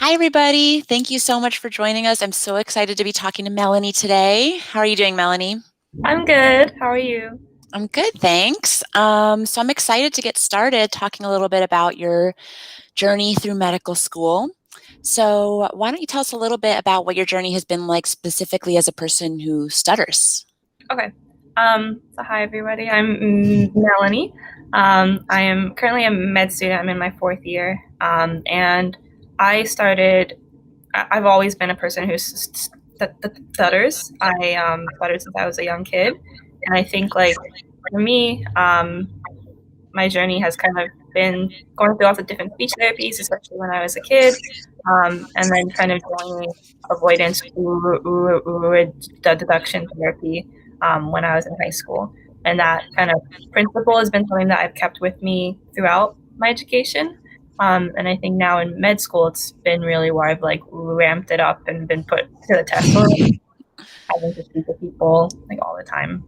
Hi, everybody. Thank you so much for joining us. I'm so excited to be talking to Melanie today. How are you doing, Melanie? I'm good. How are you? I'm good, thanks. So I'm excited to get started talking a little bit about your journey through medical school. So why don't you tell us a little bit about what your journey has been like specifically as a person who stutters? Okay. So hi everybody. I'm Melanie. I am currently a med student. I'm in my fourth year. And I started. I've always been a person who stutters. I stuttered since I was a young kid, and I think like for me, my journey has kind of been going through lots of different speech therapies, especially when I was a kid, and then kind of joining avoidance deduction therapy when I was in high school. And that kind of principle has been something that I've kept with me throughout my education. And I think now in med school, it's been really where I've like ramped it up and been put to the test, or having to speak to people like all the time.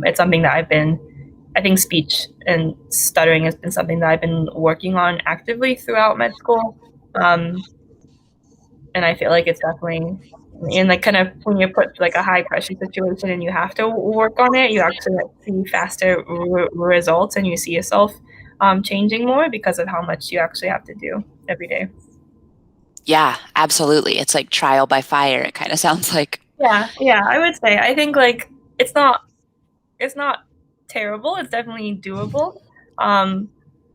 It's something that I think speech and stuttering has been something that I've been working on actively throughout med school. Um, and I feel like it's definitely in like kind of when you're put like a high pressure situation and you have to work on it, you actually like, see faster results and you see yourself changing more because of how much you actually have to do every day. Yeah, absolutely. It's like trial by fire, it kind of sounds like. Yeah, I would say. I think like it's not it's not terrible. It's definitely doable. Um,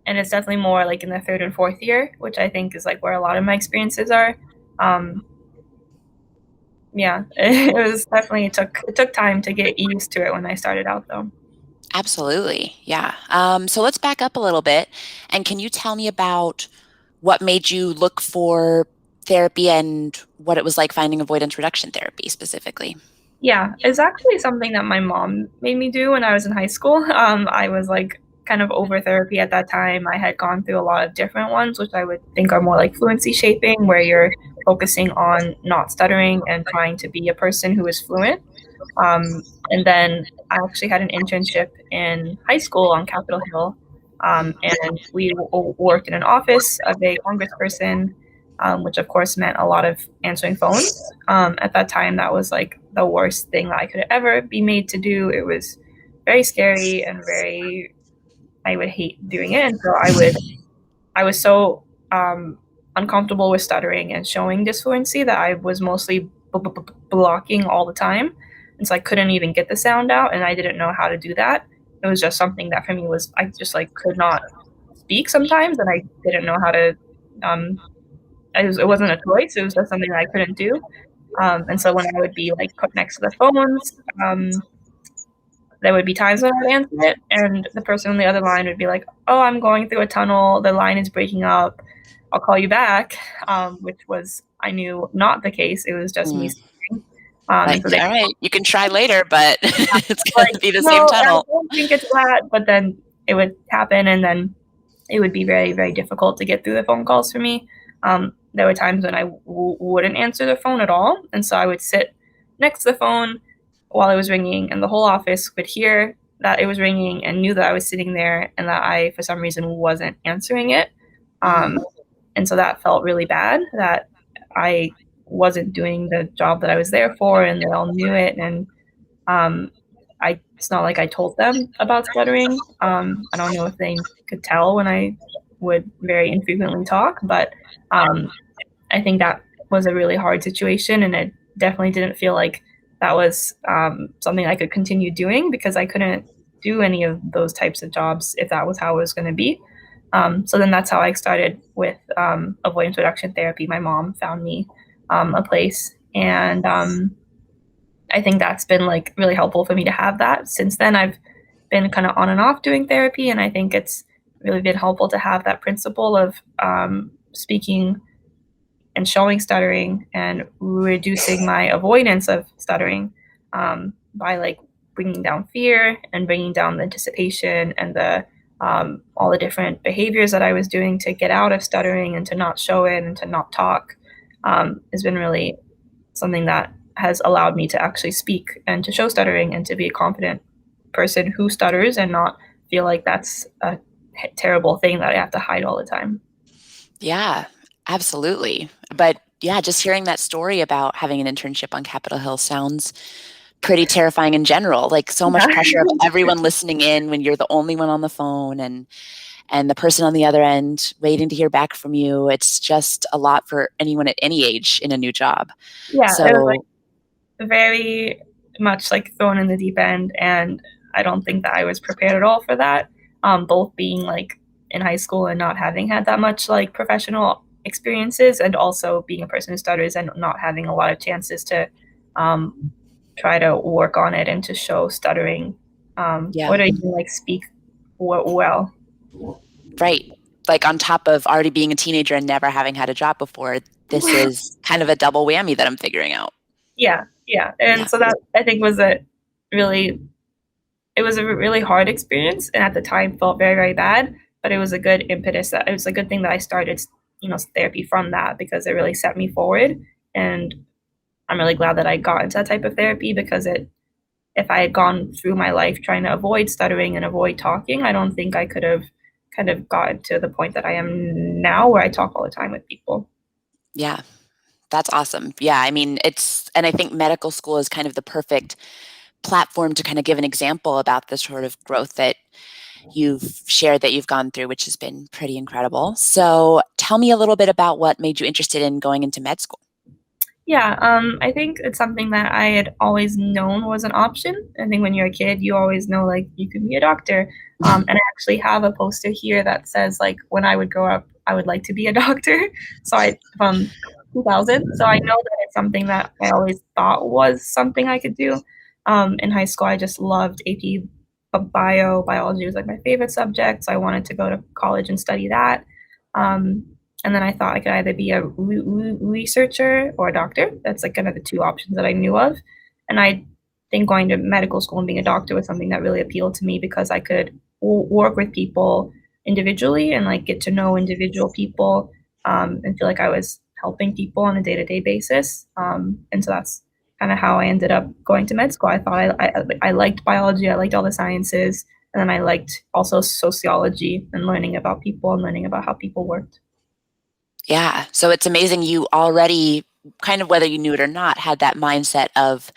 and it's definitely more like in the third and fourth year, which I think is like where a lot of my experiences are. Um, yeah, it took time to get used to it when I started out though. Absolutely. Yeah. So let's back up a little bit. And can you tell me about what made you look for therapy and what it was like finding avoidance reduction therapy specifically? Yeah, it's actually something that my mom made me do when I was in high school. I was like kind of over therapy at that time. I had gone through a lot of different ones, which I would think are more like fluency shaping, where you're focusing on not stuttering and trying to be a person who is fluent. And then I actually had an internship in high school on Capitol Hill, and we worked in an office of a congressperson, which of course meant a lot of answering phones. At that time, that was like the worst thing that I could ever be made to do. It was very scary and very, I would hate doing it. And so I was so uncomfortable with stuttering and showing disfluency that I was mostly blocking all the time. And so I couldn't even get the sound out, and I didn't know how to do that. It was just something that for me was I just like could not speak sometimes, and I didn't know how to. Um, it wasn't a choice; it was just something that I couldn't do. And so when I would be like put next to the phones, there would be times when I would answer it, and the person on the other line would be like, "Oh, I'm going through a tunnel. The line is breaking up. I'll call you back," which was I knew not the case. It was just me Mm. speaking. And Like, so they all right, you can try later, but it's going like, to be the "No, same I tunnel. don't think it's that." But then it would happen, and then it would be very, very difficult to get through the phone calls for me. There were times when I wouldn't answer the phone at all, and so I would sit next to the phone while it was ringing, and the whole office would hear that it was ringing and knew that I was sitting there and that I, for some reason, wasn't answering it. Mm. Um, and so that felt really bad that I wasn't doing the job that I was there for, and they all knew it. And um, it's not like I told them about stuttering. I don't know if they could tell when I would very infrequently talk, but um, I think that was a really hard situation, and it definitely didn't feel like that was something I could continue doing because I couldn't do any of those types of jobs if that was how it was going to be. So then that's how I started with avoidance reduction therapy. My mom found me a place, and I think that's been like really helpful for me to have that. Since then, I've been kind of on and off doing therapy, and I think it's really been helpful to have that principle of speaking and showing stuttering and reducing my avoidance of stuttering by like bringing down fear and bringing down the anticipation and the all the different behaviors that I was doing to get out of stuttering and to not show it and to not talk has been really something that has allowed me to actually speak and to show stuttering and to be a confident person who stutters and not feel like that's a terrible thing that I have to hide all the time. Yeah, Absolutely. But yeah, just hearing that story about having an internship on Capitol Hill sounds pretty terrifying in general. Like so much Yeah. pressure of everyone listening in when you're the only one on the phone and the person on the other end waiting to hear back from you. It's just a lot for anyone at any age in a new job. Yeah, it was So like very much like thrown in the deep end, and I don't think that I was prepared at all for that. Both being like in high school and not having had that much like professional experiences, and also being a person who stutters and not having a lot of chances to um, try to work on it and to show stuttering, yeah, or to even like speak well. right. Like on top of already being a teenager and never having had a job before, this is kind of a double whammy that I'm figuring out. Yeah, yeah, and Yeah. so that I think was a really it was a really hard experience, and at the time felt very, very bad, but it was a good impetus. That it was a good thing that I started, therapy from that, because it really set me forward. And I'm really glad that I got into that type of therapy, because if I had gone through my life trying to avoid stuttering and avoid talking, I don't think I could have kind of gotten to the point that I am now, where I talk all the time with people. Yeah. That's awesome. Yeah. I mean, and I think medical school is kind of the perfect platform to kind of give an example about the sort of growth that you've shared that you've gone through, which has been pretty incredible. So tell me a little bit about what made you interested in going into med school. Yeah, I think it's something that I had always known was an option. I think when you're a kid, you always know like you can be a doctor. And I actually have a poster here that says like when I would grow up, I would like to be a doctor. So I from 2000. So I know that it's something that I always thought was something I could do. In high school, I just loved AP biology was like my favorite subject. So I wanted to go to college and study that. Um, and then I thought I could either be a researcher or a doctor. That's like kind of the two options that I knew of. And I think going to medical school and being a doctor was something that really appealed to me, because I could work with people individually and like get to know individual people, and feel like I was helping people on a day-to-day basis. And so that's kind of how I ended up going to med school. I thought I liked biology, I liked all the sciences, and then I liked also sociology and learning about people and learning about how people worked. Yeah. So it's amazing you already, kind of whether you knew it or not, had that mindset of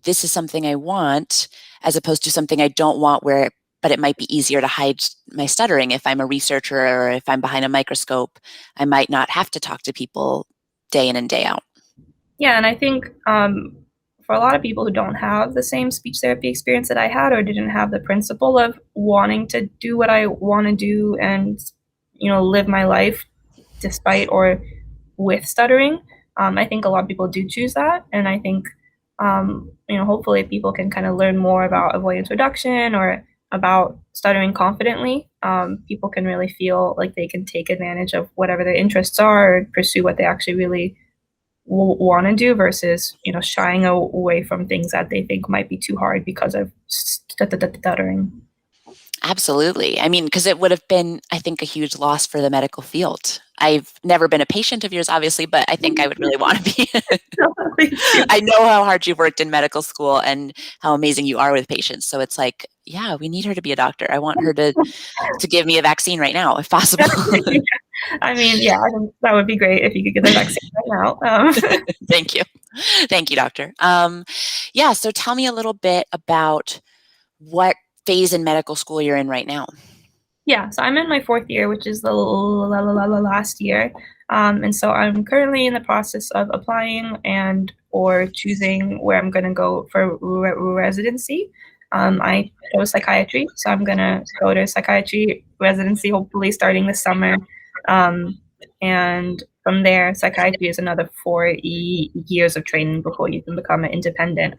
this is something I want as opposed to something I don't want but it might be easier to hide my stuttering. If I'm a researcher or if I'm behind a microscope, I might not have to talk to people day in and day out. Yeah, and I think for a lot of people who don't have the same speech therapy experience that I had, or didn't have the principle of wanting to do what I want to do and live my life despite or with stuttering, I think a lot of people do choose that, and I think hopefully people can kind of learn more about avoidance reduction or about stuttering confidently. People can really feel like they can take advantage of whatever their interests are, or pursue what they actually really want to do, versus shying away from things that they think might be too hard because of stuttering. Absolutely. I mean, because it would have been, I think, a huge loss for the medical field. I've never been a patient of yours, obviously, but I think I would really want to be. I know how hard you've worked in medical school and how amazing you are with patients. So it's like, yeah, we need her to be a doctor. I want her to give me a vaccine right now, if possible. I mean, yeah, I think that would be great if you could get the vaccine right now. Thank you. Thank you, doctor. Yeah, so tell me a little bit about what phase in medical school you're in right now. Yeah, so I'm in my fourth year, which is the last year. And so I'm currently in the process of applying and or choosing where I'm going to go for residency. I chose psychiatry, so I'm going to go to psychiatry residency, hopefully starting this summer. Um, and from there, psychiatry is another 4 years of training before you can become an independent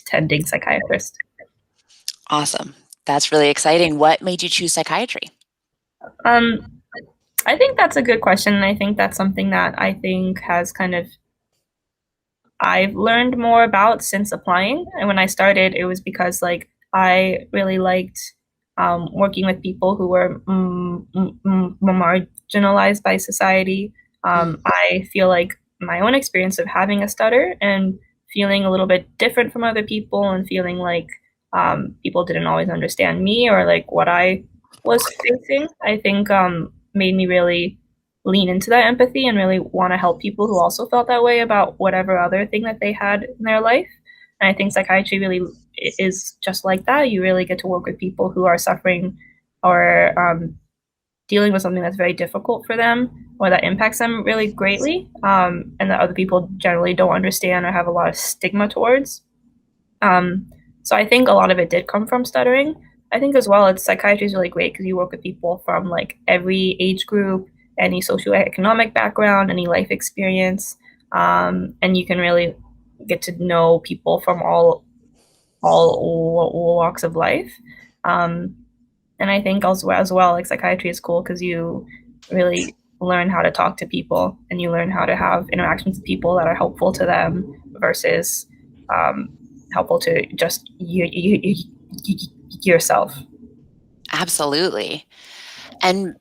attending psychiatrist. Awesome. That's really exciting. What made you choose psychiatry? Um, I think that's a good question, and I think that's something that I think has kind of I've learned more about since applying. And when I started, it was because like I really liked working with people who were marginalized by society. Hmm. I feel like my own experience of having a stutter and feeling a little bit different from other people, and feeling like people didn't always understand me or like what I was facing, I think made me really lean into that empathy and really want to help people who also felt that way about whatever other thing that they had in their life. And I think psychiatry really is just like that. You really get to work with people who are suffering or dealing with something that's very difficult for them or that impacts them really greatly, and that other people generally don't understand or have a lot of stigma towards. Um, so I think a lot of it did come from stuttering. I think as well, it's psychiatry is really great because you work with people from like every age group, any socioeconomic background, any life experience, and you can really get to know people from all walks of life. Um, and I think also as well, like psychiatry is cool because you really learn how to talk to people and you learn how to have interactions with people that are helpful to them versus um, helpful to just yourself. Absolutely. And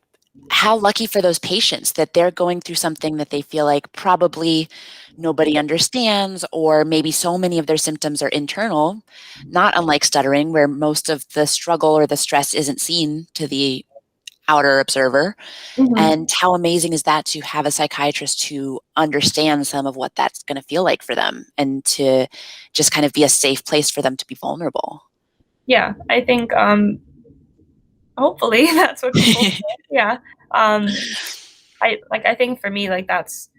how lucky for those patients that they're going through something that they feel like probably nobody understands, or maybe so many of their symptoms are internal, not unlike stuttering, where most of the struggle or the stress isn't seen to the outer observer. Mm-hmm. And how amazing is that to have a psychiatrist who understands some of what that's going to feel like for them and to just kind of be a safe place for them to be vulnerable. Yeah, I think hopefully that's what people say. Yeah. Um, I think for me like that's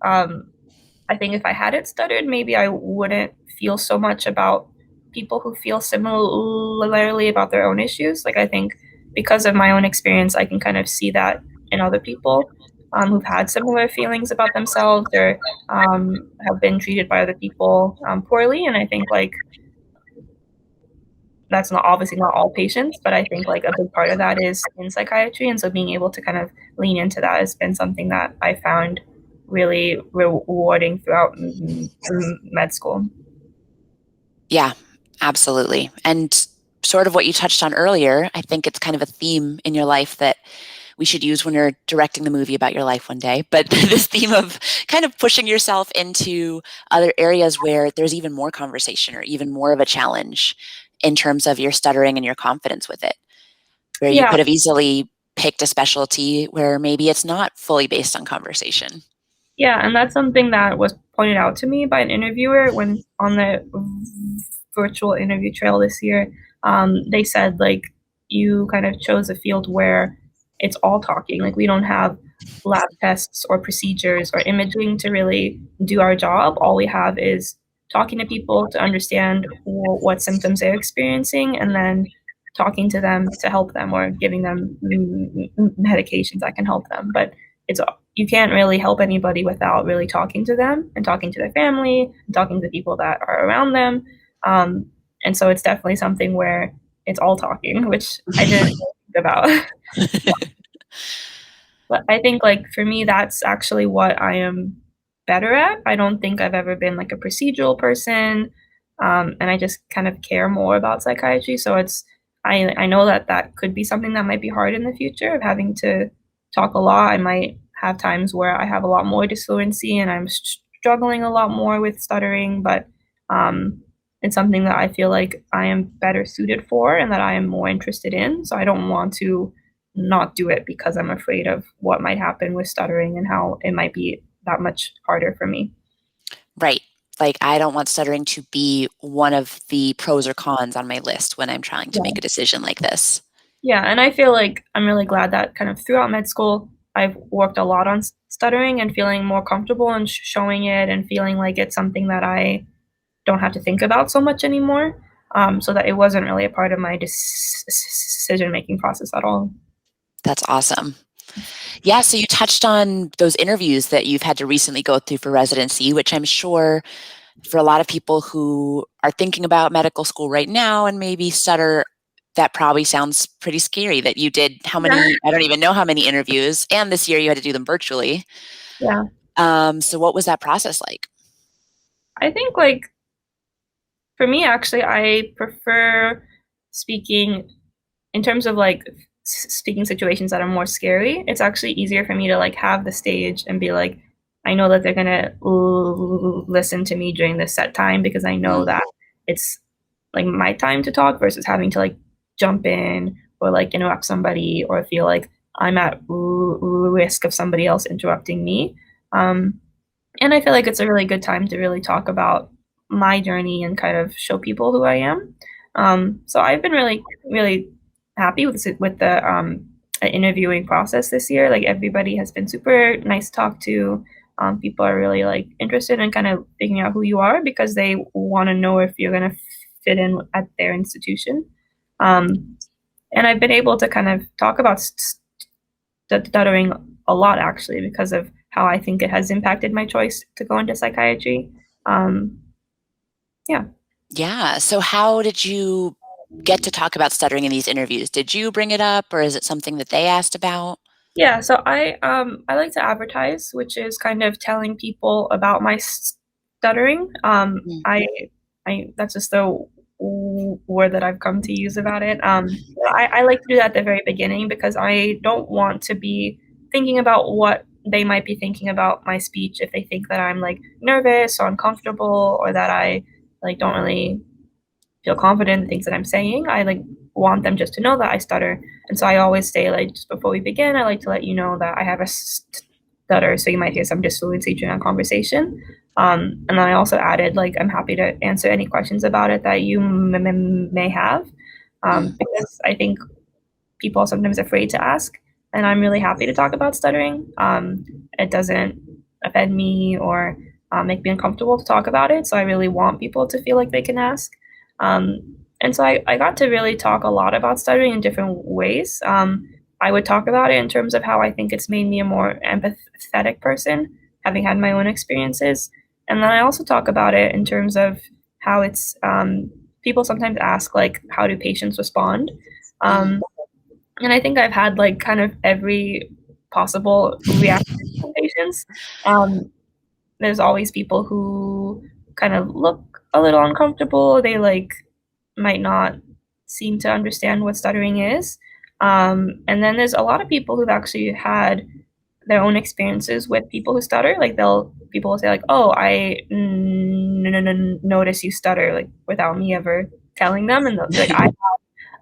um, I think if I hadn't stuttered, maybe I wouldn't feel so much about people who feel similarly about their own issues. Like, I think because of my own experience, I can kind of see that in other people who've had similar feelings about themselves or have been treated by other people poorly. And I think, like, that's not obviously not all patients, but I think like a big part of that is in psychiatry. And so being able to kind of lean into that has been something that I found really rewarding throughout med school. Yeah, absolutely. And sort of what you touched on earlier, I think it's kind of a theme in your life that we should use when you're directing the movie about your life one day. But this theme of kind of pushing yourself into other areas where there's even more conversation or even more of a challenge in terms of your stuttering and your confidence with it, where you Yeah, could have easily picked a specialty where maybe it's not fully based on conversation. yeah, and that's something that was pointed out to me by an interviewer when on the virtual interview trail this year. They said like you kind of chose a field where it's all talking. Like we don't have lab tests or procedures or imaging to really do our job. All we have is talking to people to understand what symptoms they're experiencing, and then talking to them to help them or giving them medications that can help them. But it's you can't really help anybody without really talking to them and talking to their family, and talking to the people that are around them. Um, and so it's definitely something where it's all talking, which I didn't think about. But I think like for me, that's actually what I am better at. I don't think I've ever been like a procedural person, and I just kind of care more about psychiatry. So it's I know that that could be something that might be hard in the future of having to talk a lot. I might have times where I have a lot more disfluency and I'm struggling a lot more with stuttering, but um, it's something that I feel like I am better suited for and that I am more interested in. So I don't want to not do it because I'm afraid of what might happen with stuttering and how it might be that much harder for me. Right. Like, I don't want stuttering to be one of the pros or cons on my list when I'm trying to make Yeah. a decision like this. Yeah, and I feel like I'm really glad that kind of throughout med school, I've worked a lot on stuttering and feeling more comfortable and showing it and feeling like it's something that I don't have to think about so much anymore. So that it wasn't really a part of my decision making process at all. That's awesome. Yeah, so you touched on those interviews that you've had to recently go through for residency, which I'm sure for a lot of people who are thinking about medical school right now and maybe stutter, that probably sounds pretty scary that you did how Yeah. many, I don't even know how many interviews, and this year you had to do them virtually. Yeah. So what was that process like? I think like for me actually I prefer speaking in terms of like speaking situations that are more scary. It's actually easier for me to like have the stage and be like, I know that they're gonna listen to me during this set time because I know Mm, that it's like my time to talk versus having to like jump in or like interrupt somebody or feel like I'm at risk of somebody else interrupting me. And I feel like it's a really good time to really talk about my journey and kind of show people who I am. So I've been really, really happy with the interviewing process this year. Like everybody has been super nice to talk to. People are really like interested in kind of figuring out who you are because they want to know if you're going to fit in at their institution. And I've been able to kind of talk about stuttering a lot actually because of how I think it has impacted my choice to go into psychiatry. Yeah. Yeah. So how did you get to talk about stuttering in these interviews? Did you bring it up, or is it something that they asked about? Yeah, so I like to advertise, which is kind of telling people about my stuttering. Mm, I that's just the word that I've come to use about it. I like to do that at the very beginning because I don't want to be thinking about what they might be thinking about my speech if they think that I'm like nervous or uncomfortable or that I like don't really feel confident in things that I'm saying. I like want them just to know that I stutter. And so I always say like just before we begin, I like to let you know that I have a stutter, so you might hear some disfluency during our conversation. And then I also added like I'm happy to answer any questions about it that you may have, mm, because I think people are sometimes afraid to ask, and I'm really happy to talk about stuttering. It doesn't offend me or make me uncomfortable to talk about it, so I really want people to feel like they can ask. And so I got to really talk a lot about stuttering in different ways. I would talk about it in terms of how I think it's made me a more empathetic person, having had my own experiences. And then I also talk about it in terms of how it's people sometimes ask, like, how do patients respond? mm, Um, and I think I've had like kind of every possible reaction from patients. Um, there's always people who kind of look a little uncomfortable. They like might not seem to understand what stuttering is. And then there's a lot of people who've actually had their own experiences with people who stutter. Like people will say like, "Oh, I notice you stutter," like without me ever telling them, and they'll be like, "I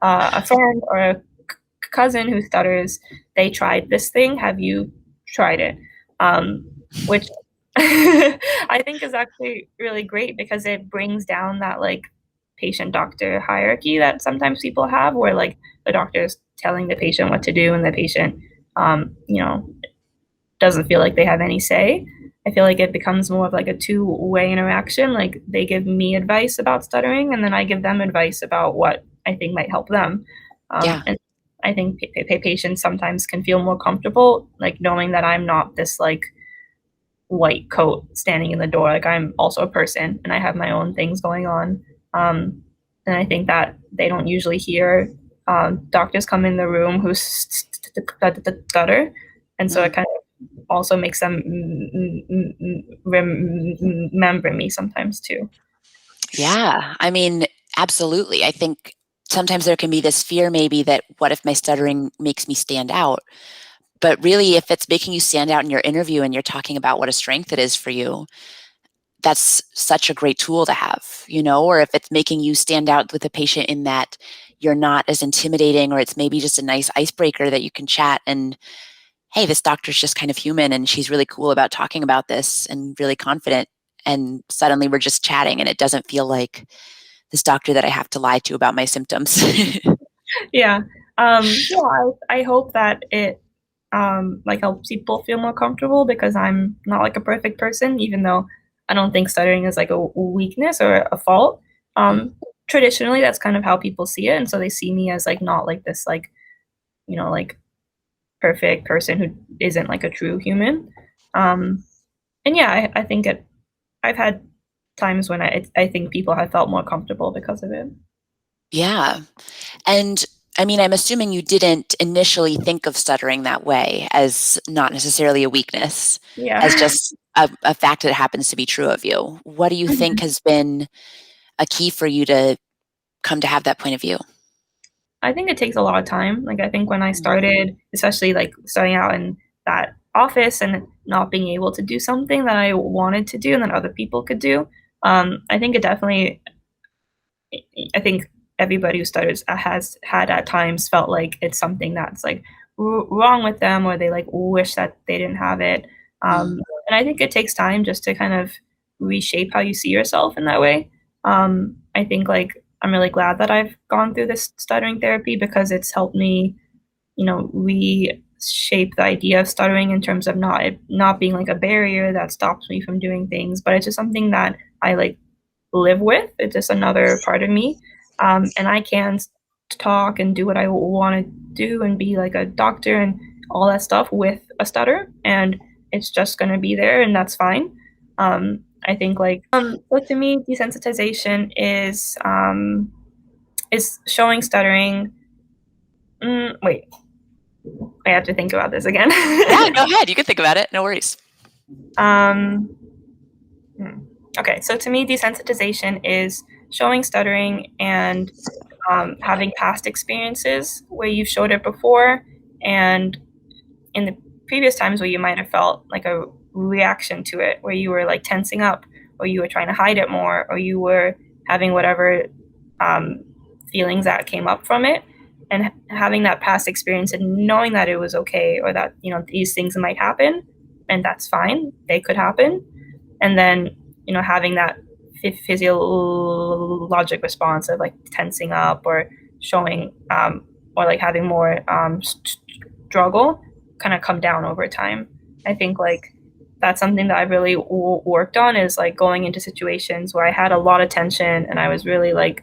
a friend or a cousin who stutters. They tried this thing. Have you tried it?" Which I think is actually really great because it brings down that like patient doctor hierarchy that sometimes people have, where like the doctor is telling the patient what to do, and the patient, you know, doesn't feel like they have any say. I feel like it becomes more of like a two-way interaction. Like they give me advice about stuttering, and then I give them advice about what I think might help them. yeah. And I think patients sometimes can feel more comfortable, like knowing that I'm not this like white coat standing in the door. Like I'm also a person, and I have my own things going on. And I think that they don't usually hear doctors come in the room who stutter, and so it Mm. kind of also makes them remember me sometimes too. Yeah. I mean, absolutely. I think sometimes there can be this fear maybe that what if my stuttering makes me stand out? But really, if it's making you stand out in your interview and you're talking about what a strength it is for you, that's such a great tool to have, or if it's making you stand out with a patient in that you're not as intimidating, or it's maybe just a nice icebreaker that you can chat and, hey, this doctor's just kind of human and she's really cool about talking about this and really confident. And suddenly we're just chatting and it doesn't feel like this doctor that I have to lie to about my symptoms. Yeah. I hope that it like helps people feel more comfortable because I'm not like a perfect person, even though I don't think stuttering is like a weakness or a fault. Mm. Traditionally, that's kind of how people see it, and so they see me as like not like this like like perfect person who isn't like a true human. Um, and yeah, I think it. I've had times when I think people have felt more comfortable because of it. Yeah. And I mean, I'm assuming you didn't initially think of stuttering that way, as not necessarily a weakness, as Yeah. just a fact that happens to be true of you. What do you think has been a key for you to come to have that point of view? I think it takes a lot of time. Like I think when I Mm, started, especially like starting out in that office and not being able to do something that I wanted to do and that other people could do, I think it definitely. I think everybody who stutters has had at times felt like it's something that's like wrong with them, or they like wish that they didn't have it. Mm. And I think it takes time just to kind of reshape how you see yourself in that way. I think like I'm really glad that I've gone through this stuttering therapy because it's helped me, reshape the idea of stuttering in terms of not being like a barrier that stops me from doing things, but it's just something that I like live with. It's just another part of me. And I can talk and do what I want to do and be like a doctor and all that stuff with a stutter. And it's just going to be there, and that's fine. I think like, so to me, desensitization is showing stuttering. Wait, I have to think about this again. Yeah, go ahead. You can think about it. No worries. um, okay, so to me, desensitization is showing stuttering and having past experiences where you've showed it before, and in the previous times where you might have felt like a reaction to it, where you were like tensing up, or you were trying to hide it more, or you were having whatever feelings that came up from it, and having that past experience and knowing that it was okay, or that these things might happen, and that's fine. They could happen, and then having that physiologic response of like tensing up or showing or like having more struggle kind of come down over time. I think like that's something that I really worked on, is like going into situations where I had a lot of tension and I was really like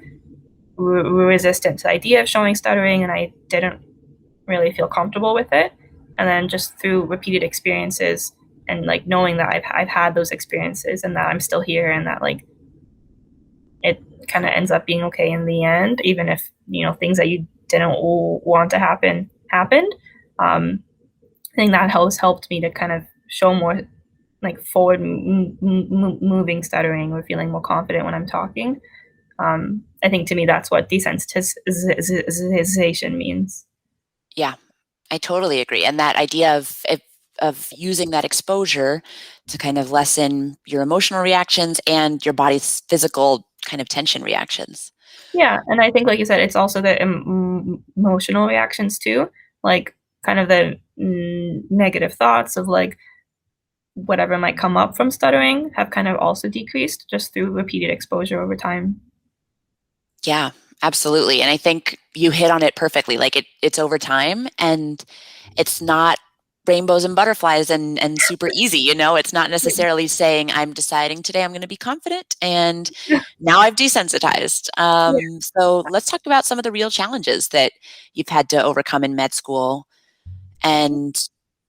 resistant to the idea of showing stuttering, and I didn't really feel comfortable with it. And then just through repeated experiences and like knowing that I've had those experiences and that I'm still here, and that like it kind of ends up being okay in the end, even if things that you didn't want to happen happened. I think that helped me to kind of show more like forward moving stuttering, or feeling more confident when I'm talking. I think to me that's what desensitization means. Yeah, I totally agree. And that idea of using that exposure to kind of lessen your emotional reactions and your body's physical kind of tension reactions. Yeah, and I think, like you said, it's also the emotional reactions too, like kind of the negative thoughts of like whatever might come up from stuttering have kind of also decreased just through repeated exposure over time. Yeah, absolutely. And I think you hit on it perfectly. Like it's over time, and it's not rainbows and butterflies and super easy. It's not necessarily saying I'm deciding today I'm going to be confident and now I've desensitized. Yeah. So let's talk about some of the real challenges that you've had to overcome in med school and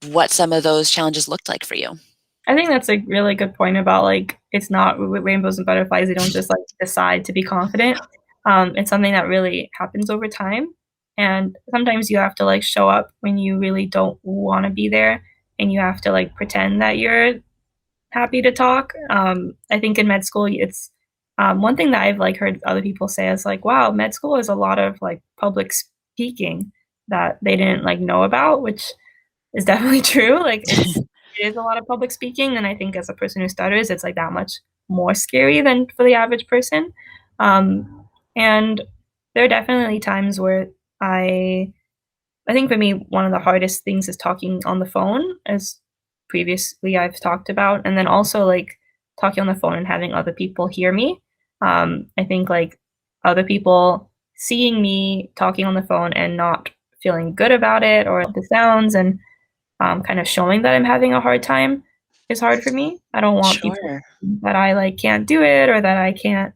what some of those challenges looked like for you. I think that's a really good point about like it's not rainbows and butterflies. They don't just like decide to be confident. It's something that really happens over time, and sometimes you have to like show up when you really don't want to be there, and you have to like pretend that you're happy to talk. I think in med school, it's one thing that I've like heard other people say is like, wow, med school is a lot of like public speaking that they didn't like know about, which is definitely true. Like it is a lot of public speaking, and I think as a person who stutters, it's like that much more scary than for the average person. And there are definitely times where I think for me, one of the hardest things is talking on the phone, as previously I've talked about, and then also like talking on the phone and having other people hear me. I think like other people seeing me talking on the phone and not feeling good about it, or the sounds, and kind of showing that I'm having a hard time is hard for me. I don't want people Sure. that I like can't do it, or that I can't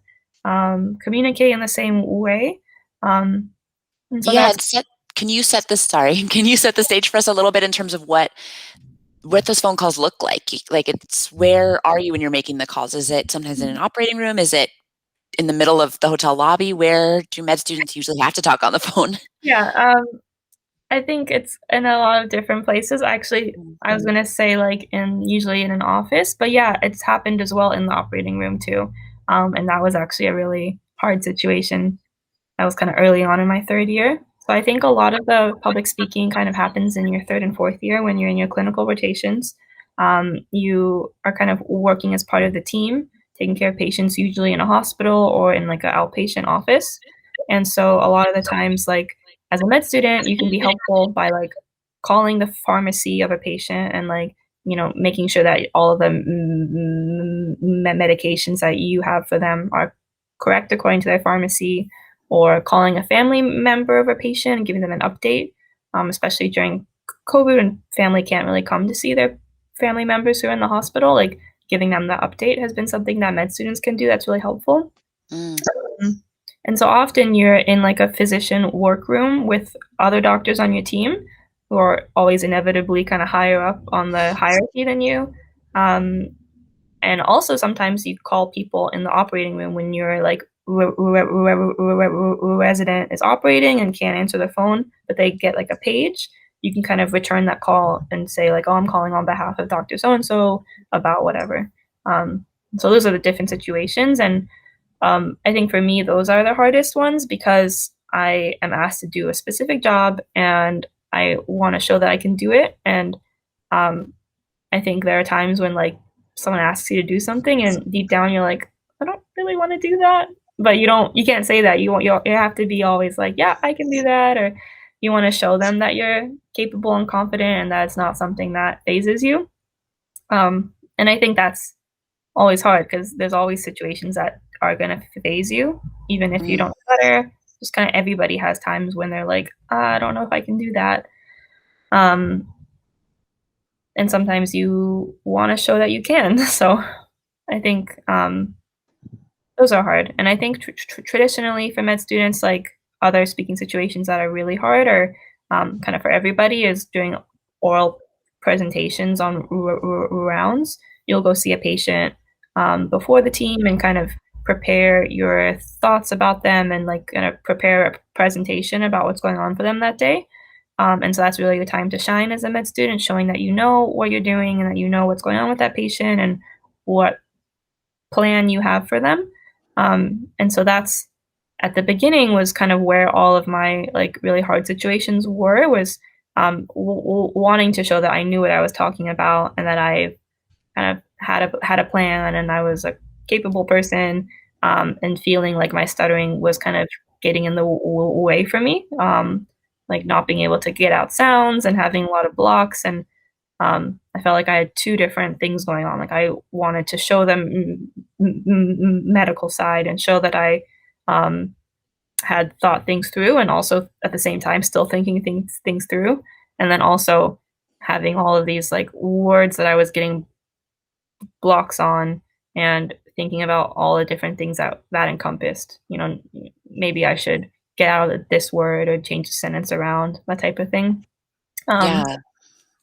communicate in the same way. And so Yeah, that's and can you set the stage for us a little bit in terms of what those phone calls look like? Like, it's where are you when you're making the calls? Is it sometimes in an operating room? Is it in the middle of the hotel lobby? Where do med students usually have to talk on the phone? yeah. I think it's in a lot of different places. Actually, I was gonna say like in usually in an office, but yeah, it's happened as well in the operating room too. And that was actually a really hard situation. That was kind of early on in my third year. So I think a lot of the public speaking kind of happens in your third and fourth year when you're in your clinical rotations. You are kind of working as part of the team, taking care of patients, usually in a hospital or in like an outpatient office. And so a lot of the times, like as a med student, you can be helpful by like calling the pharmacy of a patient and like, making sure that all of the medications that you have for them are correct according to their pharmacy, or calling a family member of a patient and giving them an update, especially during COVID and family can't really come to see their family members who are in the hospital. Like giving them that update has been something that med students can do that's really helpful. Mm. Um, and so often you're in like a physician workroom with other doctors on your team who are always inevitably kind of higher up on the hierarchy than you. Um, and also sometimes you call people in the operating room when you're like resident is operating and can't answer the phone, but they get like a page. You can kind of return that call and say like, oh, I'm calling on behalf of Dr. So-and-so about whatever. So those are the different situations. And I think for me, those are the hardest ones because I am asked to do a specific job and I want to show that I can do it. And um, I think there are times when like someone asks you to do something and deep down you're like, I don't really want to do that. But you can't say that. You have to be always like, yeah, I can do that. Or you want to show them that you're capable and confident and that it's not something that phases you. And I think that's always hard because there's always situations that are going to phase you, even if you Mm. don't stutter. Just kind of everybody has times when they're like, I don't know if I can do that. Um, and sometimes you want to show that you can. So I think those are hard. And I think traditionally for med students, like other speaking situations that are really hard or kind of for everybody is doing oral presentations on rounds. You'll go see a patient before the team and kind of prepare your thoughts about them and like kind of prepare a presentation about what's going on for them that day. And so that's really the time to shine as a med student, showing that you know what you're doing and that you know what's going on with that patient and what plan you have for them. And so that's at the beginning was kind of where all of my like really hard situations was wanting to show that I knew what I was talking about and that I kind of had a plan and I was a capable person, and feeling like my stuttering was kind of getting in the way for me, like not being able to get out sounds and having a lot of blocks. And I felt like I had two different things going on. Like I wanted to show them medical side and show that I um, had thought things through, and also at the same time still thinking things through, and then also having all of these like words that I was getting blocks on, and thinking about all the different things that encompassed. Maybe I should get out of this word or change the sentence around, that type of thing. Um, Yeah.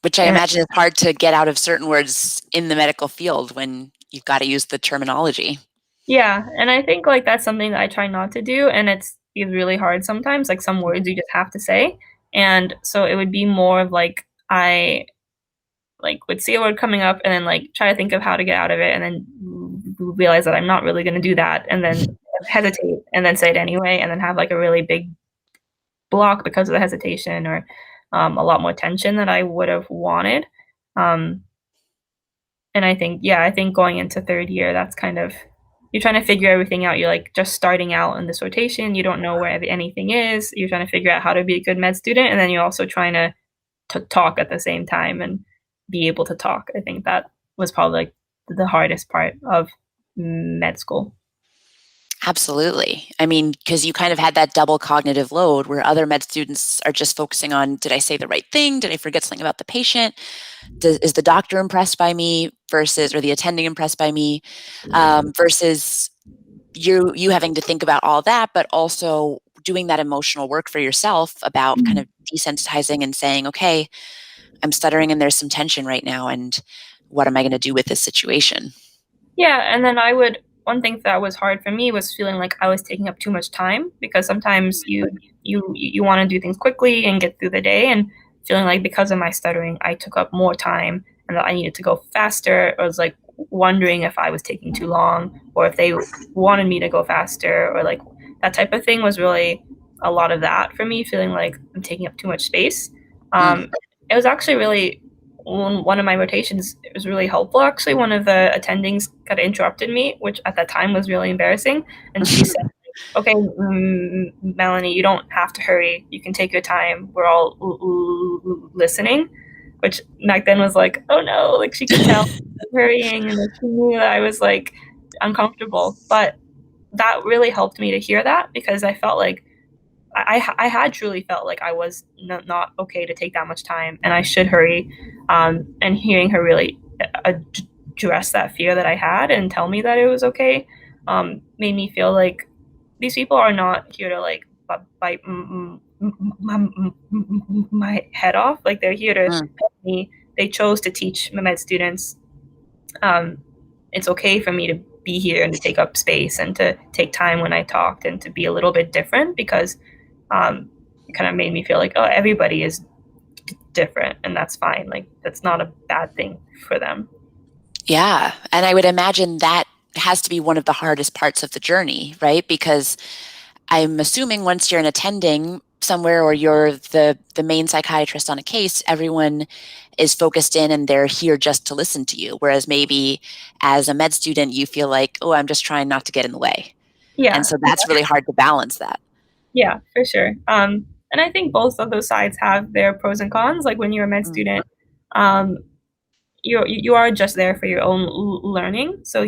Which I and imagine is hard to get out of certain words in the medical field when you've got to use the terminology. Yeah, and I think like that's something that I try not to do, and it's really hard sometimes. Like some words you just have to say, and so it would be more of like I like would see a word coming up and then like try to think of how to get out of it, and then realize that I'm not really going to do that, and then hesitate, and then say it anyway, and then have like a really big block because of the hesitation, or a lot more tension than I would have wanted. Um, and I think going into third year, that's kind of you're trying to figure everything out. You're like just starting out in this rotation. You don't know where anything is. You're trying to figure out how to be a good med student, and then you're also trying to talk at the same time and be able to talk. I think that was probably like the hardest part of med school. Absolutely. I mean, because you kind of had that double cognitive load where other med students are just focusing on, did I say the right thing? Did I forget something about the patient? Is the doctor impressed by me versus, or the attending impressed by me, versus you having to think about all that, but also doing that emotional work for yourself about kind of desensitizing and saying, okay, I'm stuttering and there's some tension right now. And what am I going to do with this situation? Yeah, and then one thing that was hard for me was feeling like I was taking up too much time, because sometimes you want to do things quickly and get through the day, and feeling like because of my stuttering I took up more time and that I needed to go faster. I was like wondering if I was taking too long or if they wanted me to go faster, or like that type of thing was really a lot of that for me, feeling like I'm taking up too much space. Mm. It was actually really one of my rotations, it was really helpful. Actually, one of the attendings kind of interrupted me, which at that time was really embarrassing. And she said, okay, Melanie, you don't have to hurry. You can take your time. We're all listening, which back then was like, oh no, like she could tell hurrying and she knew that I was like uncomfortable. But that really helped me to hear that because I felt like I had truly felt like I was not okay to take that much time and I should hurry. And hearing her really address that fear that I had and tell me that it was okay made me feel like these people are not here to like bite my head off. Like they're here to Mm. help me. They chose to teach med students. Um, it's okay for me to be here and to take up space and to take time when I talked and to be a little bit different because it kind of made me feel like, oh, everybody is different and that's fine. Like that's not a bad thing for them. Yeah. And I would imagine that has to be one of the hardest parts of the journey, right? Because I'm assuming once you're an attending somewhere or you're the main psychiatrist on a case, everyone is focused in and they're here just to listen to you. Whereas maybe as a med student, you feel like, oh, I'm just trying not to get in the way. And Yeah, so that's really hard to balance that. yeah, for sure. And I think both of those sides have their pros and cons. Like when you're a med Mm. student, um, you are just there for your own learning. So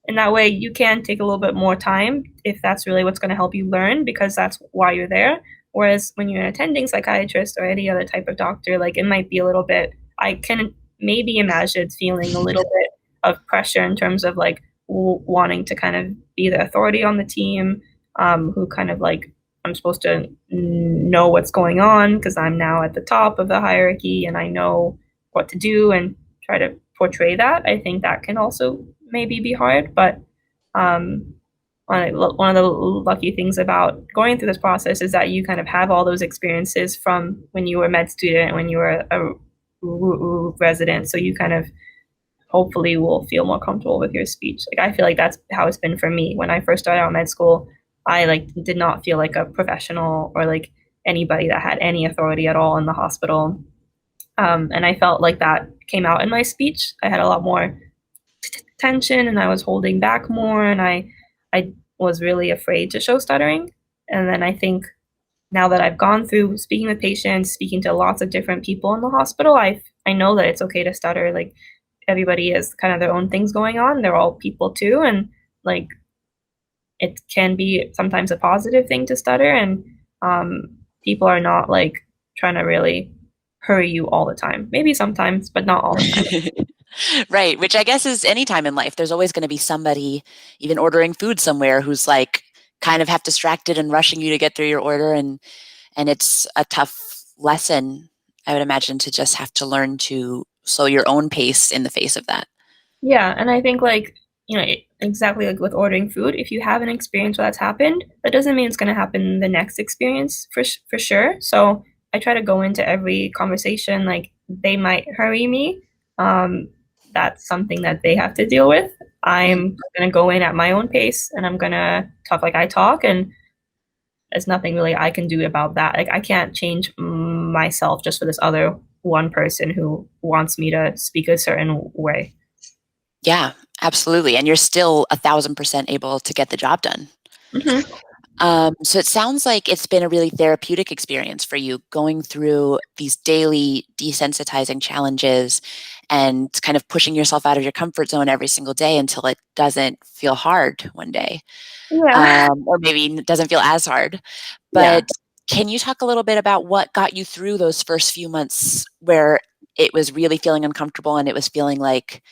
in that way, you can take a little bit more time if that's really what's going to help you learn because that's why you're there. Whereas when you're an attending psychiatrist or any other type of doctor, like it might be a little bit, I can maybe imagine feeling a little bit of pressure in terms of like wanting to kind of be the authority on the team, who kind of like, I'm supposed to know what's going on because I'm now at the top of the hierarchy and I know what to do and try to portray that. I think that can also maybe be hard, but um, one of the lucky things about going through this process is that you kind of have all those experiences from when you were a med student, when you were a resident. So you kind of hopefully will feel more comfortable with your speech. Like I feel like that's how it's been for me. When I first started out med school, I like did not feel like a professional or like anybody that had any authority at all in the hospital. And I felt like that came out in my speech. I had a lot more tension and I was holding back more and I was really afraid to show stuttering. And then I think now that I've gone through speaking with patients, speaking to lots of different people in the hospital, I know that it's okay to stutter. Like everybody has kind of their own things going on. They're all people too. And like it can be sometimes a positive thing to stutter and people are not like trying to really hurry you all the time. Maybe sometimes, but not all the time. Right, which I guess is any time in life. There's always going to be somebody, even ordering food somewhere, who's like kind of half distracted and rushing you to get through your order, and it's a tough lesson, I would imagine, to just have to learn to slow your own pace in the face of that. Yeah, and I think like, exactly like with ordering food, if you have an experience where that's happened, that doesn't mean it's going to happen the next experience for sure. So I try to go into every conversation like they might hurry me. Um, that's something that they have to deal with. Mhm. I'm going to go in at my own pace and I'm going to talk like I talk and there's nothing really I can do about that. Like I can't change myself just for this other one person who wants me to speak a certain way. Yeah, absolutely. And you're still 1,000% able to get the job done. Mm-hmm. So it sounds like it's been a really therapeutic experience for you going through these daily desensitizing challenges and kind of pushing yourself out of your comfort zone every single day until it doesn't feel hard one day, Yeah. or maybe it doesn't feel as hard. Yeah. But can you talk a little bit about what got you through those first few months where it was really feeling uncomfortable and it was feeling like,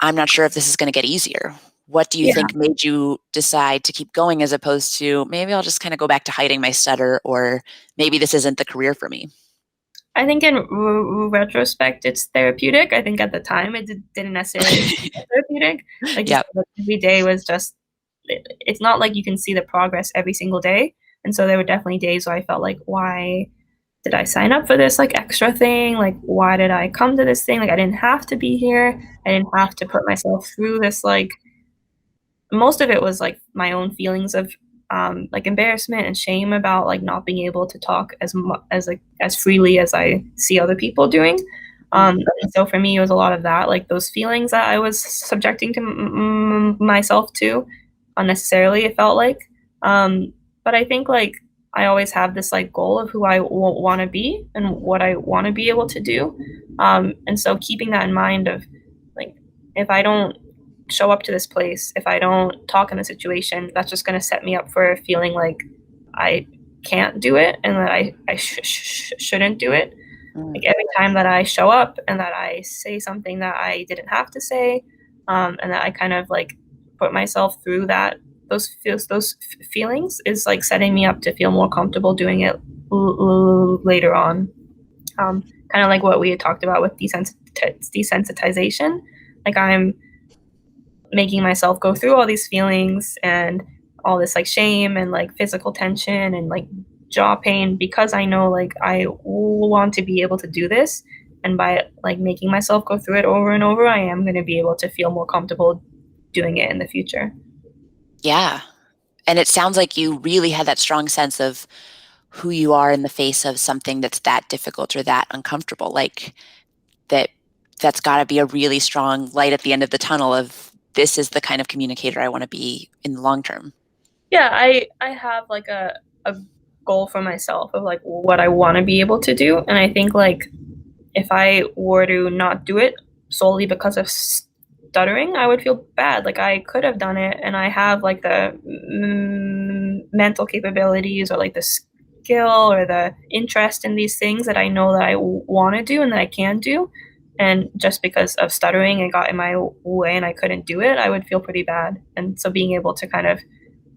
I'm not sure if this is going to get easier? What do you Yeah. think made you decide to keep going as opposed to maybe I'll just kind of go back to hiding my stutter, or maybe this isn't the career for me? I think in retrospect, it's therapeutic. I think at the time it didn't necessarily feel therapeutic. Like just Yep. every day was just, it's not like you can see the progress every single day. And so there were definitely days where I felt like, why did I sign up for this like extra thing? Like, why did I come to this thing? Like, I didn't have to be here. I didn't have to put myself through this like most of it was like my own feelings of like embarrassment and shame about like not being able to talk as like as freely as I see other people doing. Mm. And so for me, it was a lot of that, like those feelings that I was subjecting to myself to. unnecessarily, it felt like. But I think like I always have this like goal of who I want to be and what I want to be able to do. And so keeping that in mind of like, if I don't show up to this place, if I don't talk in a situation, that's just going to set me up for feeling like I can't do it and that I shouldn't do it. Like every time that I show up and that I say something that I didn't have to say, and that I kind of like put myself through those feelings is like setting me up to feel more comfortable doing it later on. Kind of like what we had talked about with desensitization. Like I'm making myself go through all these feelings and all this like shame and like physical tension and like jaw pain because I know like I want to be able to do this, and by like making myself go through it over and over, I am going to be able to feel more comfortable doing it in the future. Yeah. And it sounds like you really had that strong sense of who you are in the face of something that's that difficult or that uncomfortable. Like that's got to be a really strong light at the end of the tunnel of this is the kind of communicator I want to be in the long term. Yeah, I have like a goal for myself of like what I want to be able to do, and I think like if I were to not do it solely because of stuttering, I would feel bad. Like I could have done it, and I have like the mental capabilities or like the skill or the interest in these things that I know that I want to do and that I can do. And just because of stuttering, it got in my way and I couldn't do it, I would feel pretty bad. And so being able to kind of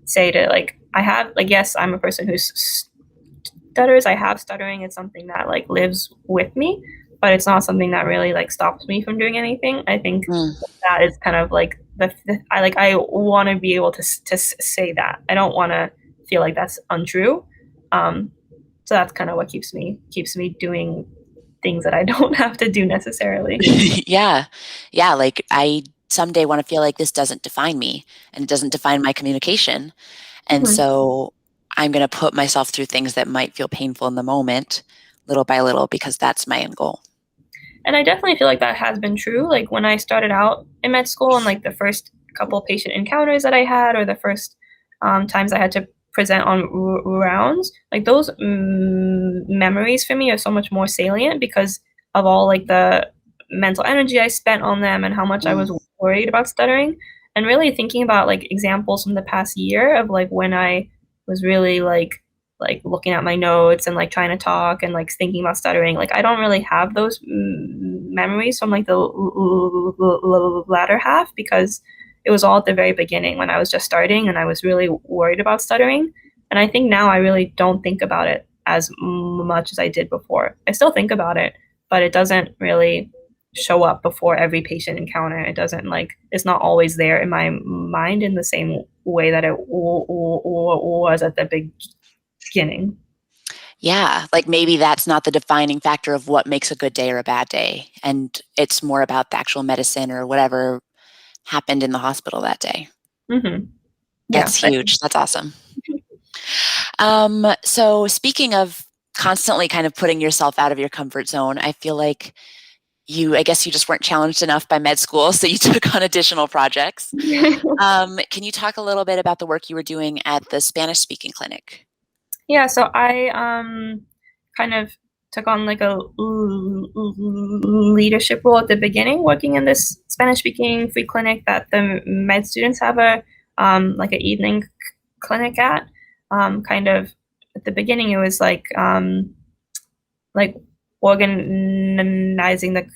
say to like, I have like, yes, I'm a person who stutters. I have stuttering. It's something that like lives with me, but it's not something that really like stops me from doing anything. I think that is kind of like I want to be able to say that. I don't want to feel like that's untrue. So that's kind of what keeps me doing things that I don't have to do necessarily. Yeah. Yeah. Like I someday want to feel like this doesn't define me and it doesn't define my communication. And Mm-hmm. so I'm going to put myself through things that might feel painful in the moment, little by little, because that's my end goal. And I definitely feel like that has been true. Like when I started out in med school and like the first couple of patient encounters that I had, or the first times I had to present on rounds, like those memories for me are so much more salient because of all like the mental energy I spent on them and how much I was worried about stuttering. And really thinking about like examples from the past year of like when I was really like looking at my notes and like trying to talk and like thinking about stuttering. Like I don't really have those memories from like the latter half because it was all at the very beginning when I was just starting and I was really worried about stuttering. And I think now I really don't think about it as much as I did before. I still think about it, but it doesn't really show up before every patient encounter. It doesn't like, it's not always there in my mind in the same way that it was at the beginning. Yeah, like maybe that's not the defining factor of what makes a good day or a bad day. And it's more about the actual medicine or whatever happened in the hospital that day. Mm-hmm. Yeah. That's huge. That's awesome. So speaking of constantly kind of putting yourself out of your comfort zone, I feel like I guess you just weren't challenged enough by med school, so you took on additional projects. Can you talk a little bit about the work you were doing at the Spanish speaking clinic? Yeah, so I kind of took on like a leadership role at the beginning, working in this Spanish speaking free clinic that the med students have a like an evening clinic at. Kind of at the beginning, it was like organizing the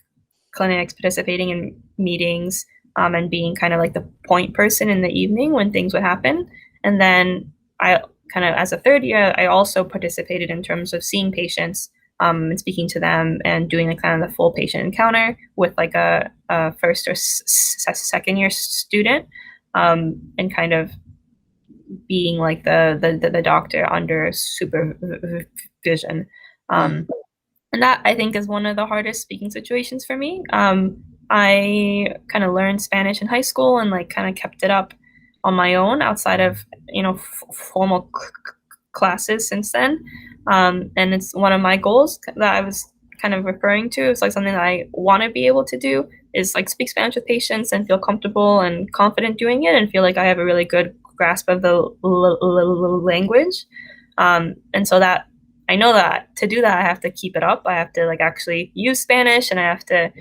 clinics, participating in meetings, and being kind of like the point person in the evening when things would happen. And then I kind of, as a third year, I also participated in terms of seeing patients and speaking to them and doing like kind of the full patient encounter with like a first or second year student, and kind of being like the doctor under supervision. And that I think is one of the hardest speaking situations for me. I kind of learned Spanish in high school and like kind of kept it up on my own outside of formal classes since then. And it's one of my goals that I was kind of referring to. It's like something that I want to be able to do is like speak Spanish with patients and feel comfortable and confident doing it and feel like I have a really good grasp of the language. And so that I know that to do that, I have to keep it up. I have to like actually use Spanish, and I have to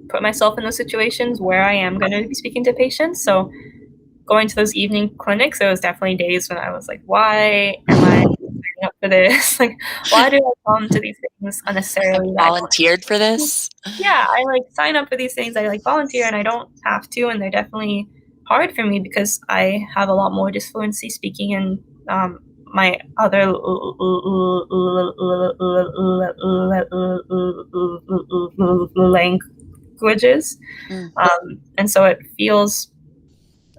put myself in those situations where I am going to be speaking to patients. So going to those evening clinics, there was definitely days when I was like, why am I signing up for this? Like, why do I come to these things unnecessarily? I volunteered for this. Yeah, I like sign up for these things. I like volunteer, and I don't have to, and they're definitely hard for me because I have a lot more disfluency speaking in my other languages, Mm. and so it feels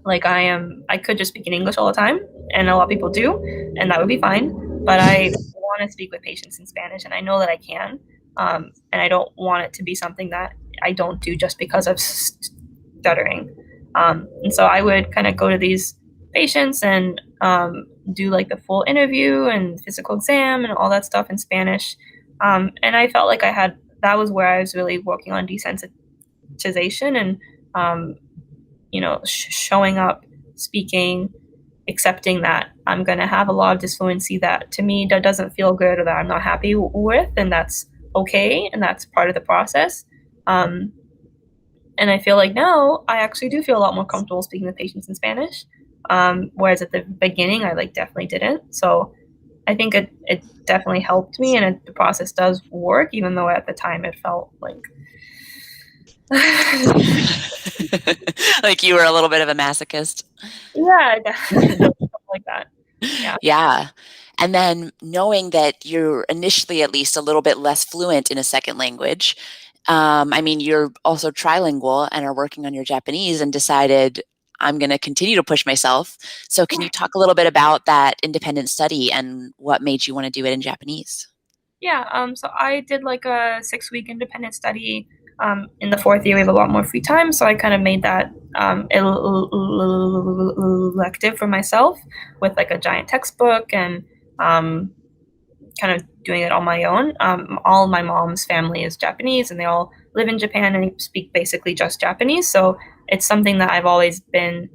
like I could just speak in English all the time, and a lot of people do, and that would be fine. But I want to speak with patients in Spanish, and I know that I can. And I don't want it to be something that I don't do just because of stuttering. And so I would kind of go to these patients and do like the full interview and physical exam and all that stuff in Spanish. And I felt like that was where I was really working on desensitization and showing up, speaking, accepting that I'm going to have a lot of disfluency that to me that doesn't feel good or that I'm not happy with, and that's okay, and that's part of the process. And I feel like now I actually do feel a lot more comfortable speaking with patients in Spanish, whereas at the beginning I like definitely didn't. So I think it definitely helped me, and the process does work, even though at the time it felt like Like you were a little bit of a masochist. yeah, definitely like that. Yeah. Yeah. And then knowing that you're initially at least a little bit less fluent in a second language, I mean, you're also trilingual and are working on your Japanese and decided, I'm going to continue to push myself. So can you talk a little bit about that independent study and what made you want to do it in Japanese? Yeah, so I did like a 6-week independent study. In the fourth year, we have a lot more free time, so I kind of made that elective for myself with like a giant textbook and kind of doing it on my own. All my mom's family is Japanese, and they all live in Japan and speak basically just Japanese. So it's something that I've always been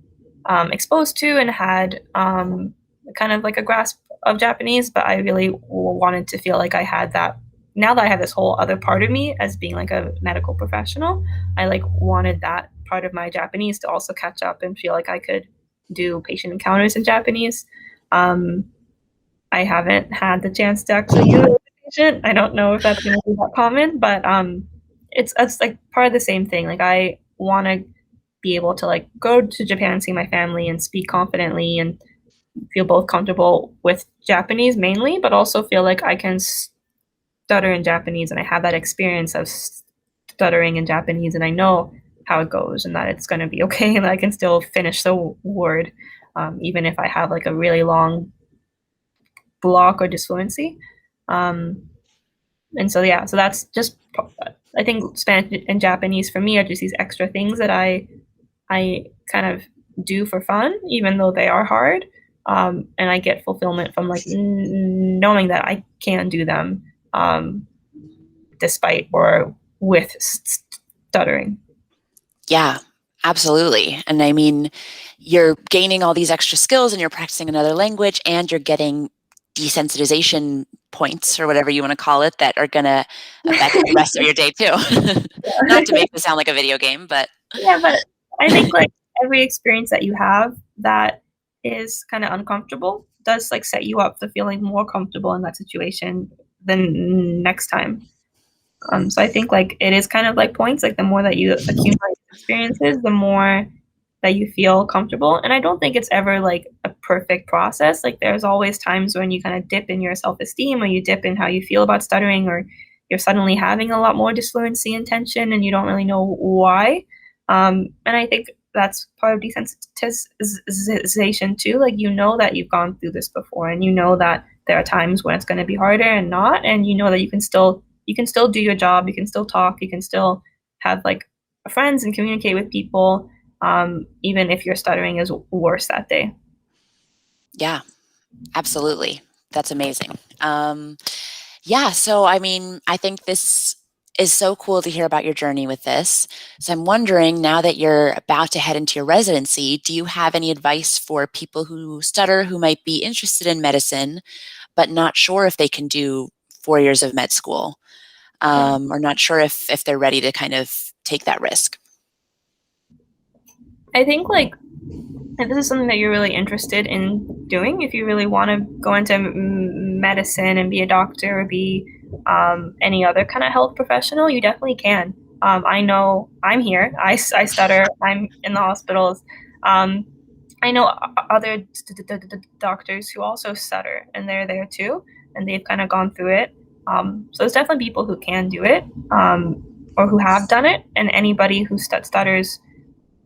exposed to and had kind of like a grasp of Japanese. But I really wanted to feel like I had that. Now that I have this whole other part of me as being like a medical professional, I like wanted that part of my Japanese to also catch up and feel like I could do patient encounters in Japanese. I haven't had the chance to actually use it as a patient. I don't know if that's going to be that common, but it's like part of the same thing. Like I want to be able to like go to Japan and see my family and speak confidently and feel both comfortable with Japanese mainly, but also feel like I can stutter in Japanese, and I have that experience of stuttering in Japanese, and I know how it goes and that it's going to be okay, and I can still finish the word, even if I have like a really long block or disfluency. And so yeah, so that's just I think Spanish and Japanese for me are just these extra things that I kind of do for fun, even though they are hard. And I get fulfillment from like knowing that I can do them despite or with stuttering. Yeah, absolutely. And I mean, you're gaining all these extra skills and you're practicing another language and you're getting desensitization points or whatever you want to call it that are going to affect the rest of your day too. Not to make this sound like a video game, but yeah, but I think like every experience that you have that is kind of uncomfortable does like set you up for feeling more comfortable in that situation than next time. So I think like it is kind of like points. Like the more that you accumulate experiences, the more that you feel comfortable. And I don't think it's ever like a perfect process. Like there's always times when you kind of dip in your self-esteem, or you dip in how you feel about stuttering, or you're suddenly having a lot more disfluency and tension and you don't really know why. And I think that's part of desensitization too. Like you know that you've gone through this before, and you know that there are times when it's going to be harder and not, and you know that you can still do your job, you can still talk, you can still have like friends and communicate with people, even if your stuttering is worse that day. yeah, absolutely. That's amazing. Yeah, so I mean, I think this is so cool to hear about your journey with this. So I'm wondering, now that you're about to head into your residency, do you have any advice for people who stutter, who might be interested in medicine, but not sure if they can do 4 years of med school, Yeah. or not sure if they're ready to kind of take that risk? I think like if this is something that you're really interested in doing, if you really want to go into medicine and be a doctor or be any other kind of health professional, you definitely can. I know I'm here. I stutter. I'm in the hospitals. Um, I know other doctors who also stutter, and they're there too, and they've kind of gone through it. So there's definitely people who can do it, or who have done it, and anybody who stutters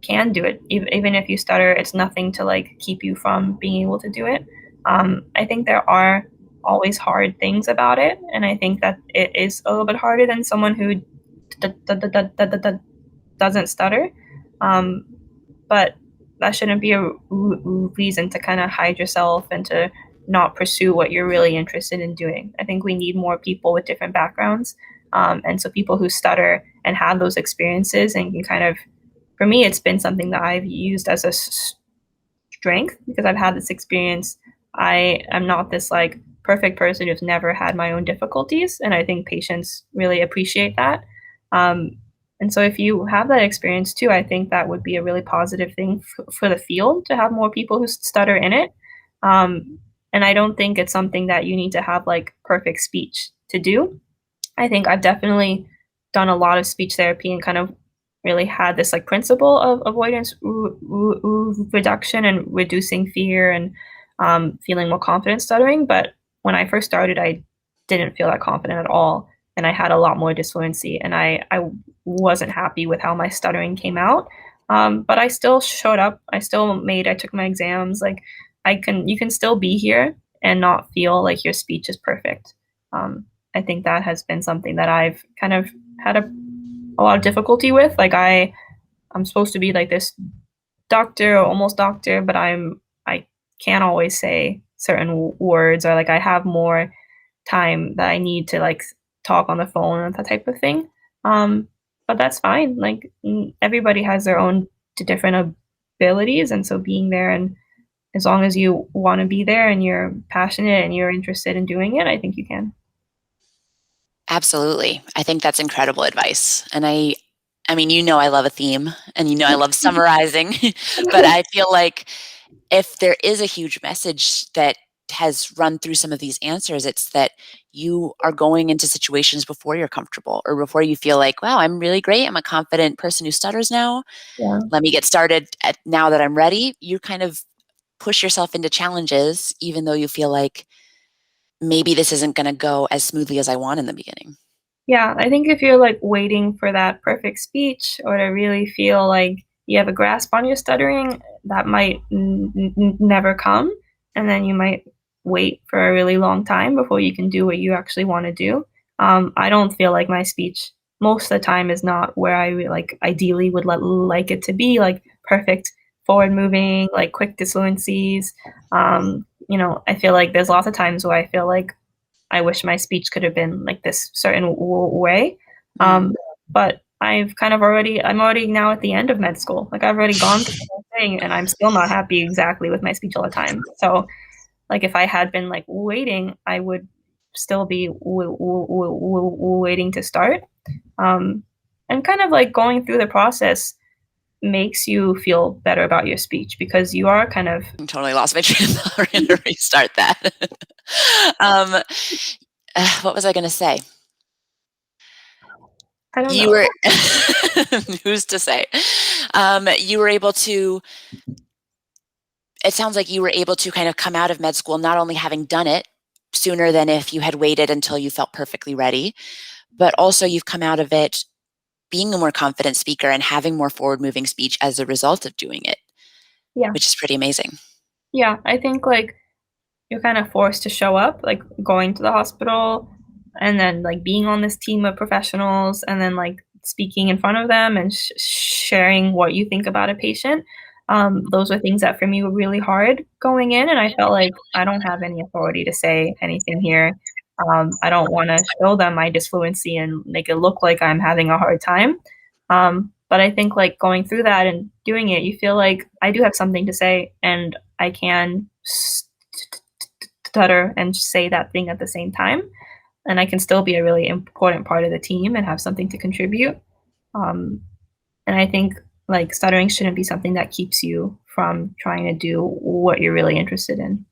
can do it. Even if you stutter, it's nothing to like keep you from being able to do it. I think there are always hard things about it, and I think that it is a little bit harder than someone who doesn't stutter. Um, but that shouldn't be a reason to kind of hide yourself and to not pursue what you're really interested in doing. I think we need more people with different backgrounds. And so people who stutter and have those experiences and can kind of, for me, it's been something that I've used as a strength because I've had this experience. I am not this like perfect person who's never had my own difficulties. And I think patients really appreciate that. Um, and so if you have that experience too, I think that would be a really positive thing for the field to have more people who stutter in it. And I don't think it's something that you need to have like perfect speech to do. I think I've definitely done a lot of speech therapy and kind of really had this like principle of avoidance reduction and reducing fear and feeling more confident stuttering. But when I first started, I didn't feel that confident at all. And I had a lot more disfluency and I wasn't happy with how my stuttering came out. But I still showed up. I took my exams. Like you can still be here and not feel like your speech is perfect. I think that has been something that I've kind of had a lot of difficulty with. Like I'm supposed to be like this doctor or almost doctor, but I can't always say certain words or like I have more time that I need to like talk on the phone and that type of thing. But that's fine. Like everybody has their own different abilities, and so being there and as long as you want to be there and you're passionate and you're interested in doing it, I think you can. Absolutely. I think that's incredible advice. And I mean, I love a theme and I love summarizing, but I feel like if there is a huge message that has run through some of these answers, it's that you are going into situations before you're comfortable or before you feel like, wow, I'm really great. I'm a confident person who stutters now. Yeah. Let me get started now that I'm ready. You kind of push yourself into challenges, even though you feel like maybe this isn't going to go as smoothly as I want in the beginning. Yeah, I think if you're like waiting for that perfect speech or to really feel like you have a grasp on your stuttering, that might never come. And then you might wait for a really long time before you can do what you actually want to do. I don't feel like my speech most of the time is not where I like ideally would like it to be, like perfect forward moving, like quick disfluencies. I feel like there's lots of times where I feel like I wish my speech could have been like this certain way. Mm. But I'm already now at the end of med school. Like I've already gone through the whole thing and I'm still not happy exactly with my speech all the time. So like if I had been like waiting, I would still be waiting to start. Um, and kind of like going through the process makes you feel better about your speech because you are kind of I totally lost my train of thought. We're going to restart that. um, what was I going to say? I don't You know. were, who's to say? You were able to, it sounds like you were able to kind of come out of med school not only having done it sooner than if you had waited until you felt perfectly ready, but also you've come out of it being a more confident speaker and having more forward moving speech as a result of doing it, Yeah. which is pretty amazing. Yeah. I think like you're kind of forced to show up, like going to the hospital and then like being on this team of professionals and then like speaking in front of them and sharing what you think about a patient. Those are things that for me were really hard going in. And I felt like I don't have any authority to say anything here. I don't want to show them my disfluency and make it look like I'm having a hard time. But I think like going through that and doing it, you feel like I do have something to say and I can stutter and say that thing at the same time. And I can still be a really important part of the team and have something to contribute. Um, and I think like stuttering shouldn't be something that keeps you from trying to do what you're really interested in.